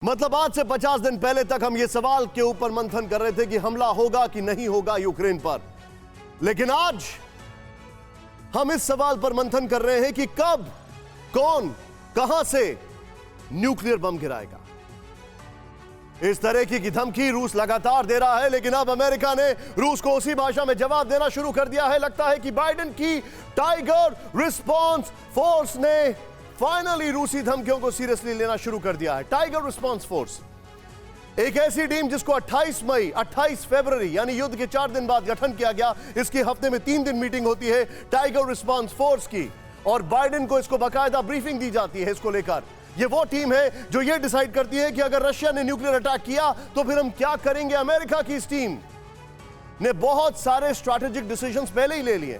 मतलब आज से 50 दिन पहले तक हम ये सवाल के ऊपर मंथन कर रहे थे कि हमला होगा कि नहीं होगा यूक्रेन पर, लेकिन आज हम इस सवाल पर मंथन कर रहे हैं कि कब, कौन, कहां से न्यूक्लियर बम गिराएगा। इस तरह की धमकी रूस लगातार दे रहा है, लेकिन अब अमेरिका ने रूस को उसी भाषा में जवाब देना शुरू कर दिया है। लगता है कि बाइडेन की टाइगर रिस्पांस फोर्स ने फाइनली रूसी धमकियों को सीरियसली लेना शुरू कर दिया है। टाइगर रिस्पांस फोर्स एक ऐसी टीम जिसको 28 मई 28 फरवरी यानी युद्ध के 4 दिन बाद गठन किया गया। इसकी हफ्ते में 3 दिन मीटिंग होती है टाइगर रिस्पांस फोर्स की, और बाइडेन को इसको बाकायदा ब्रीफिंग दी जाती है इसको लेकर। ये वो टीम है जो ये डिसाइड करती है कि अगर रशिया ने न्यूक्लियर अटैक किया तो फिर हम क्या करेंगे। अमेरिका की इस टीम ने बहुत सारे स्ट्रैटेजिक डिसीजंस पहले ही ले लिए,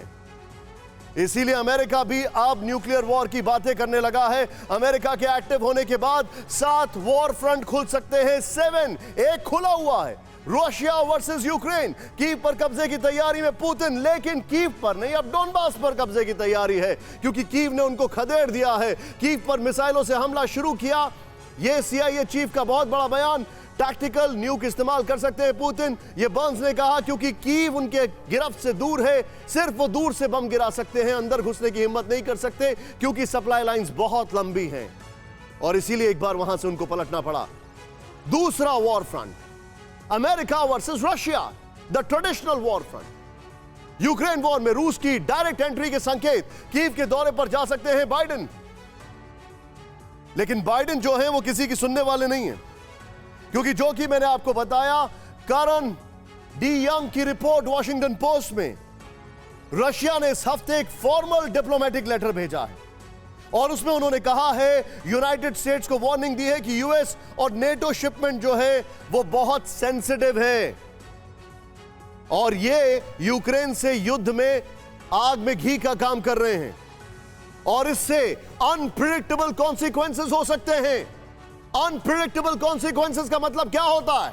इसीलिए अमेरिका भी अब न्यूक्लियर वॉर की बातें करने लगा है। अमेरिका के एक्टिव होने के बाद 7 वॉर फ्रंट खुल सकते हैं। 7 एक खुला हुआ है, रशिया वर्सेस यूक्रेन। कीव पर कब्जे की तैयारी में पुतिन, लेकिन कीव पर नहीं, अब डोनबास पर कब्जे की तैयारी है, क्योंकि कीव ने उनको खदेड़ दिया है। कीव पर मिसाइलों से हमला शुरू किया। यह CIA चीफ का बहुत बड़ा बयान। टैक्टिकल न्यूक इस्तेमाल कर सकते हैं पुतिन, ये बर्न्स ने कहा, क्योंकि कीव उनके गिरफ्त से दूर है। सिर्फ वो दूर से बम गिरा सकते हैं, अंदर घुसने की हिम्मत नहीं कर सकते, क्योंकि सप्लाई लाइंस बहुत लंबी हैं, और इसीलिए एक बार वहां से उनको पलटना पड़ा। दूसरा war front, America versus Russia, the traditional war front. Ukraine war में रूस की डायरेक्ट एंट्री के संकेत। कीव के दौरे पर जा सकते हैं बाइडेन, लेकिन बाइडेन जो है वो किसी की सुनने वाले नहीं है, क्योंकि जो कि मैंने आपको बताया, करन डी यंग की रिपोर्ट वॉशिंगटन पोस्ट में, रशिया ने इस हफ्ते एक फॉर्मल डिप्लोमेटिक लेटर भेजा है, और उसमें उन्होंने कहा है, यूनाइटेड स्टेट्स को वार्निंग दी है कि यूएस और नेटो शिपमेंट जो है वो बहुत सेंसिटिव है, और ये यूक्रेन से युद्ध में आग में घी का काम कर रहे हैं, और इससे अनप्रिडिक्टेबल कॉन्सिक्वेंसेस हो सकते हैं। अनप्रिडिक्टेबल कॉन्सिक्वेंसेस का मतलब क्या होता है?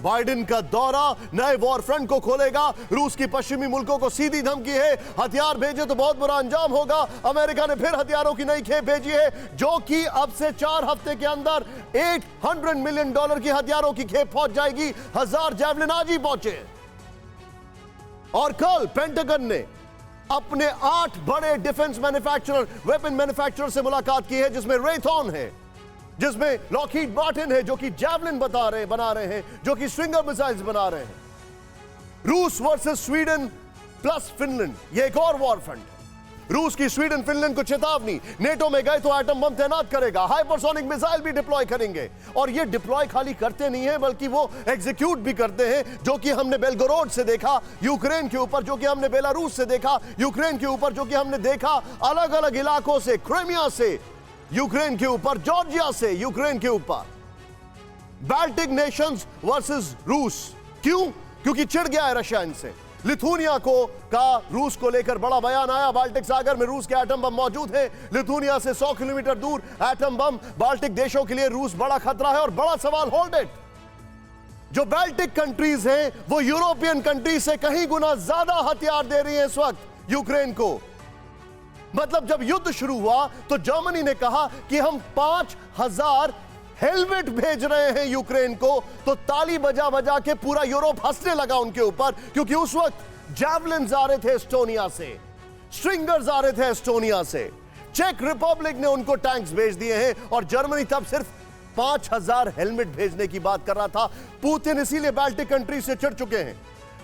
बाइडेन का दौरा नए वॉर फ्रंट को खोलेगा। रूस की पश्चिमी मुल्कों को सीधी धमकी है, हथियार भेजे तो बहुत बुरा अंजाम होगा। अमेरिका ने फिर हथियारों की नई खेप भेजी है, जो कि अब से 4 हफ्ते के अंदर $800 मिलियन की हथियारों की खेप पहुंच जाएगी। 1000 जैवलिन आज ही पहुंचे, और कल पेंटागन ने अपने 8 बड़े डिफेंस मैन्युफैक्चरर, वेपन मैन्युफैक्चरर से मुलाकात की है, जिसमें रेथॉन है, जिसमें लॉकहीड मार्टिन है, जो कि जैवलिन बना रहे हैं, जो कि स्ट्रिंगर मिसाइल्स बना रहे हैं। रूस वर्सेस स्वीडन प्लस फिनलैंड, ये एक और वॉर फ्रंट है। रूस की स्वीडन फिनलैंड को चेतावनी, नेटो में गए तो एटम बम तैनात करेगा, हाइपरसोनिक मिसाइल भी डिप्लॉय करेंगे, और ये डिप्लॉय खाली करते नहीं है बल्कि वो एग्जीक्यूट भी करते हैं, जो कि हमने बेलगोरोड से देखा यूक्रेन के ऊपर, जो कि हमने बेलारूस से देखा यूक्रेन के ऊपर, जो कि हमने देखा अलग अलग इलाकों से, क्रीमिया से यूक्रेन के ऊपर, जॉर्जिया से यूक्रेन के ऊपर। बाल्टिक नेशंस वर्सेस रूस। क्यों? क्योंकि चिढ़ गया है रशिया इनसे। लिथुनिया का रूस को लेकर बड़ा बयान आया। बाल्टिक सागर में रूस के एटम बम मौजूद हैं। लिथुनिया से 100 किलोमीटर दूर एटम बम। बाल्टिक देशों के लिए रूस बड़ा खतरा है, और बड़ा सवाल, होल्ड इट, जो बाल्टिक कंट्रीज हैं वो यूरोपियन कंट्रीज से कहीं गुना ज्यादा हथियार दे रही हैं इस वक्त यूक्रेन को। मतलब जब युद्ध शुरू हुआ तो जर्मनी ने कहा कि हम 5000 हेलमेट भेज रहे हैं यूक्रेन को, तो ताली बजा बजा के पूरा यूरोप हंसने लगा उनके ऊपर, क्योंकि उस वक्त जैवलिन्स आ रहे थे एस्टोनिया से, स्ट्रिंगर्स आ रहे थे एस्टोनिया से। चेक रिपब्लिक ने उनको टैंक्स भेज दिए हैं, और जर्मनी तब सिर्फ 5000 हेलमेट भेजने की बात कर रहा था। पुतिन इसीलिए बाल्टिक कंट्री से चिढ़ चुके हैं।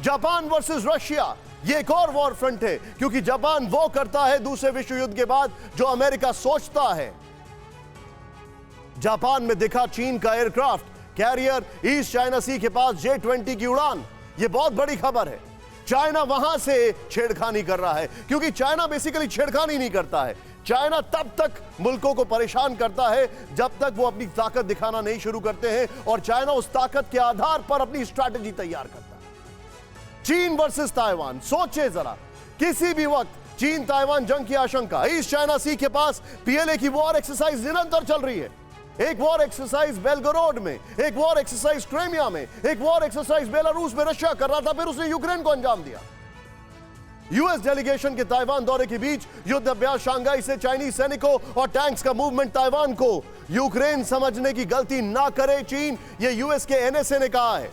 जापान वर्सेस रशिया, ये एक और वॉर फ्रंट है, क्योंकि जापान वो करता है दूसरे विश्व युद्ध के बाद जो अमेरिका सोचता है। जापान में दिखा चीन का एयरक्राफ्ट कैरियर ईस्ट चाइना सी के पास J-20 की उड़ान। ये बहुत बड़ी खबर है। चाइना वहां से छेड़खानी कर रहा है, क्योंकि चाइना बेसिकली छेड़खानी नहीं करता है। चाइना तब तक मुल्कों को परेशान करता है जब तक वो अपनी ताकत दिखाना नहीं शुरू करते हैं, और चाइना उस ताकत के आधार पर अपनी स्ट्रैटेजी तैयार करता है। चीन वर्सेस ताइवान, सोचे जरा, किसी भी वक्त चीन ताइवान जंग की आशंका। ईस्ट चाइना सी के पास PLA की वॉर एक्सरसाइज निरंतर चल रही है। एक वॉर एक्सरसाइज बेलगोरोड में, एक वॉर एक्सरसाइज क्रीमिया में, एक वॉर एक्सरसाइज बेलारूस में रशिया कर रहा था, फिर उसने यूक्रेन को अंजाम दिया। यूएस डेलीगेशन के ताइवान दौरे के बीच युद्ध अभ्यास शांघाई से चाइनीज सैनिकों और टैंक्स का मूवमेंट ताइवान को यूक्रेन समझने की गलती ना करे चीन, यह यूएस के एनएसए ने कहा है।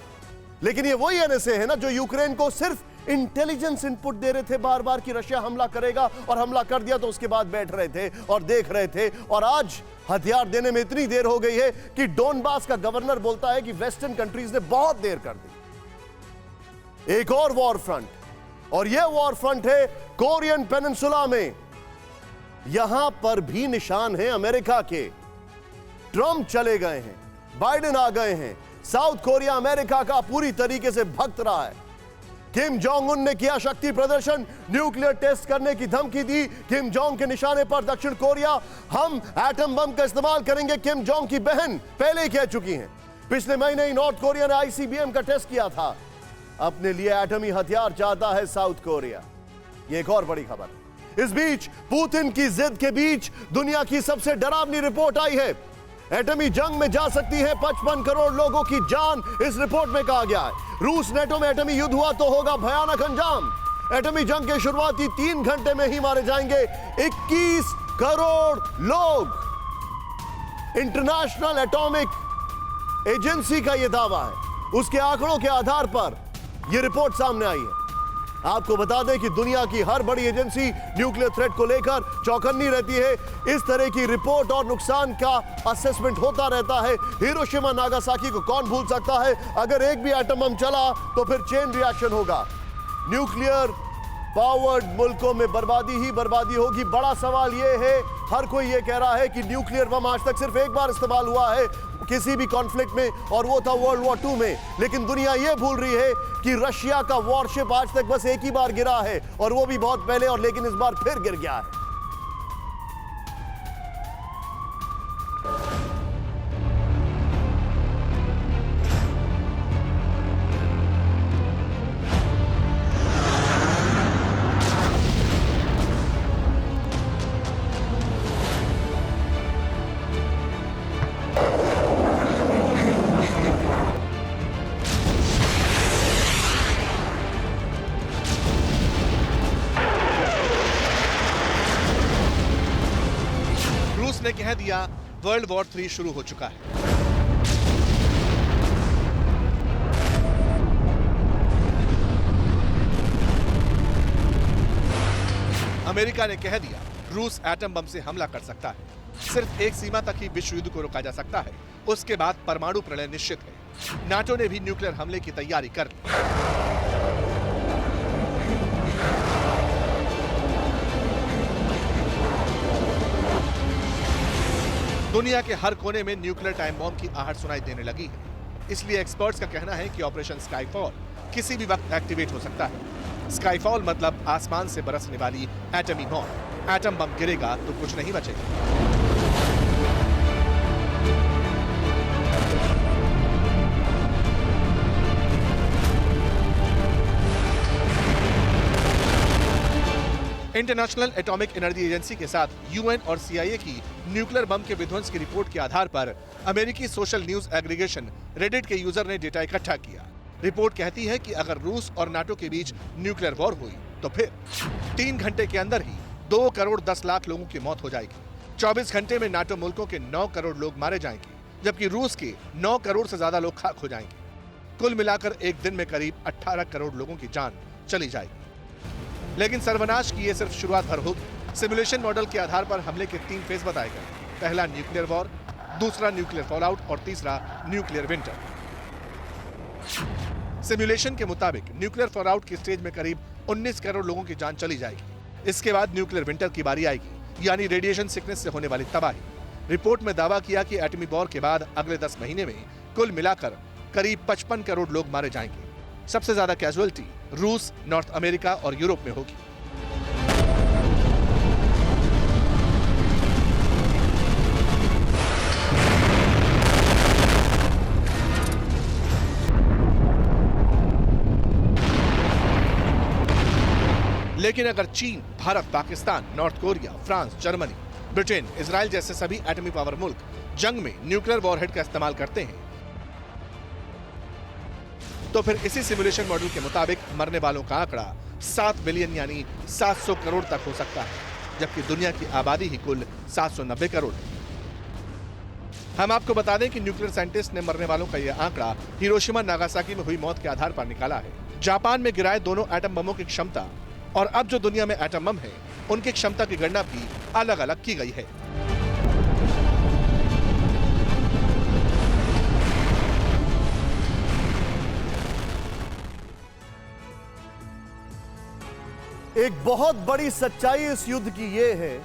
लेकिन ये वही एनएसए है ना जो यूक्रेन को सिर्फ इंटेलिजेंस इनपुट दे रहे थे बार बार कि रशिया हमला करेगा, और हमला कर दिया तो उसके बाद बैठ रहे थे और देख रहे थे। और आज हथियार देने में इतनी देर हो गई है कि डोनबास का गवर्नर बोलता है कि वेस्टर्न कंट्रीज ने बहुत देर कर दी। एक और वॉर फ्रंट, और यह वॉर फ्रंट है कोरियन पेनिनसुला में। यहां पर भी निशान है अमेरिका के। ट्रंप चले गए हैं, बाइडेन आ गए हैं। साउथ कोरिया अमेरिका का पूरी तरीके से भक्त रहा है। किम जोंग उन ने किया शक्ति प्रदर्शन, न्यूक्लियर टेस्ट करने की धमकी दी। किम जोंग के निशाने पर दक्षिण कोरिया, हम एटम बम का इस्तेमाल करेंगे। किम जोंग की बहन पहले ही कह चुकी हैं। पिछले महीने ही नॉर्थ कोरिया ने आईसीबीएम का टेस्ट किया था। अपने लिए एटमी हथियार चाहता है साउथ कोरिया। यह एक और बड़ी खबर। इस बीच पुतिन की जिद के बीच दुनिया की सबसे डरावनी रिपोर्ट आई है। एटमी जंग में जा सकती है 55 करोड़ लोगों की जान, इस रिपोर्ट में कहा गया है। रूस नेटो में एटमी युद्ध हुआ तो होगा भयानक अंजाम। एटमी जंग के शुरुआती 3 घंटे में ही मारे जाएंगे 21 करोड़ लोग। इंटरनेशनल एटॉमिक एजेंसी का यह दावा है। उसके आंकड़ों के आधार पर यह रिपोर्ट सामने आई है। आपको बता दें कि दुनिया की हर बड़ी एजेंसी न्यूक्लियर थ्रेट को लेकर चौकन्नी रहती है। इस तरह की रिपोर्ट और नुकसान का असेसमेंट होता रहता है। हिरोशिमा नागासाकी को कौन भूल सकता है? अगर एक भी एटम बम चला तो फिर चेन रिएक्शन होगा। न्यूक्लियर पावर्ड मुल्कों में बर्बादी ही बर्बादी होगी। बड़ा सवाल यह है, हर कोई यह कह रहा है कि न्यूक्लियर बम आज तक सिर्फ एक बार इस्तेमाल हुआ है किसी भी कॉन्फ्लिक्ट में, और वो था वर्ल्ड वॉर 2 में। लेकिन दुनिया यह भूल रही है कि रशिया का वॉरशिप आज तक बस एक ही बार गिरा है, और वो भी बहुत पहले, और लेकिन इस बार फिर गिर गया है। ने कह दिया वर्ल्ड वॉर 3 शुरू हो चुका है। अमेरिका ने कह दिया रूस एटम बम से हमला कर सकता है। सिर्फ एक सीमा तक ही विश्व युद्ध को रोका जा सकता है, उसके बाद परमाणु प्रलय निश्चित है। नाटो ने भी न्यूक्लियर हमले की तैयारी कर ली। दुनिया के हर कोने में न्यूक्लियर टाइम बॉम्ब की आहट सुनाई देने लगी है। इसलिए एक्सपर्ट्स का कहना है कि ऑपरेशन स्काईफॉल किसी भी वक्त एक्टिवेट हो सकता है। स्काईफॉल मतलब आसमान से बरसने वाली एटमी बॉम्ब। एटम बम गिरेगा तो कुछ नहीं बचेगा। इंटरनेशनल एटॉमिक एनर्जी एजेंसी के साथ यूएन और सीआईए की न्यूक्लियर बम के विध्वंस की रिपोर्ट के आधार पर अमेरिकी सोशल न्यूज एग्रीगेशन रेडिट के यूजर ने डेटा इकट्ठा किया। रिपोर्ट कहती है कि अगर रूस और नाटो के बीच न्यूक्लियर वॉर हुई तो फिर 3 घंटे के अंदर ही 2 करोड़ 10 लाख लोगों की मौत हो जाएगी। 24 घंटे में नाटो मुल्कों के 9 करोड़ लोग मारे जाएंगे, जबकि रूस के 9 करोड़ से ज्यादा लोग खाक हो जाएंगे। कुल मिलाकर एक दिन में करीब 18 करोड़ लोगों की जान चली जाएगी। लेकिन सर्वनाश की ये सिर्फ शुरुआत भर होगी। सिमुलेशन मॉडल के आधार पर हमले के 3 फेज बताए गए। पहला न्यूक्लियर वॉर, दूसरा न्यूक्लियर फॉलआउट और तीसरा न्यूक्लियर विंटर। सिमुलेशन के मुताबिक न्यूक्लियर फॉलआउट की स्टेज में करीब 19 करोड़ लोगों की जान चली जाएगी। इसके बाद न्यूक्लियर विंटर की बारी आएगी, यानी रेडिएशन सिकनेस से होने वाली तबाही। रिपोर्ट में दावा किया कि एटमी वॉर के बाद अगले 10 महीने में कुल मिलाकर करीब 55 करोड़ लोग मारे जाएंगे। सबसे ज्यादा कैजुअलिटी रूस, नॉर्थ अमेरिका और यूरोप में होगी। लेकिन अगर चीन, Bharat, Pakistan, north Korea, France, Germany, Britain, Israel जैसे सभी एटमी पावर मुल्क जंग में न्यूक्लियर वॉरहेड का इस्तेमाल करते हैं तो फिर इसी सिमुलेशन मॉडल के मुताबिक मरने वालों का आंकड़ा 7 बिलियन यानी 700 करोड़ तक हो सकता है, जबकि दुनिया की आबादी ही कुल 790 करोड़ है। हम आपको बता दें कि न्यूक्लियर साइंटिस्ट ने मरने वालों का यह आंकड़ा हिरोशिमा नागासाकी में हुई मौत के आधार पर निकाला है। जापान में गिराए दोनों एटम बमों की क्षमता और अब जो दुनिया में एटम बम है उनकी क्षमता की गणना भी अलग अलग की गई है। एक बहुत बड़ी सच्चाई इस युद्ध की यह है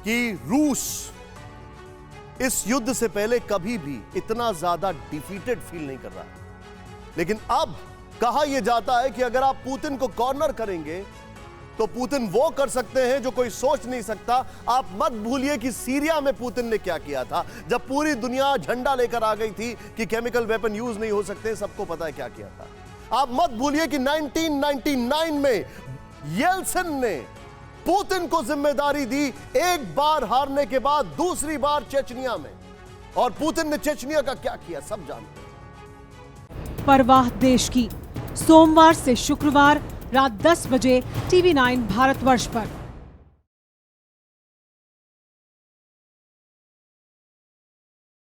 कि रूस इस युद्ध से पहले कभी भी इतना ज्यादा डिफीटेड फील नहीं कर रहा है। लेकिन अब कहा यह जाता है कि अगर आप पुतिन को कॉर्नर करेंगे तो पुतिन वो कर सकते हैं जो कोई सोच नहीं सकता। आप मत भूलिए कि सीरिया में पुतिन ने क्या किया था, जब पूरी दुनिया झंडा लेकर आ गई थी कि केमिकल वेपन यूज नहीं हो सकते, सबको पता है क्या किया था। आप मत भूलिए कि 1999 में येल्सिन ने पुतिन को जिम्मेदारी दी, एक बार हारने के बाद दूसरी बार चेचनिया में, और पुतिन ने चेचनिया का क्या किया सब जानते हैं। परवाह देश की, सोमवार से शुक्रवार रात 10 बजे TV9 भारतवर्ष पर।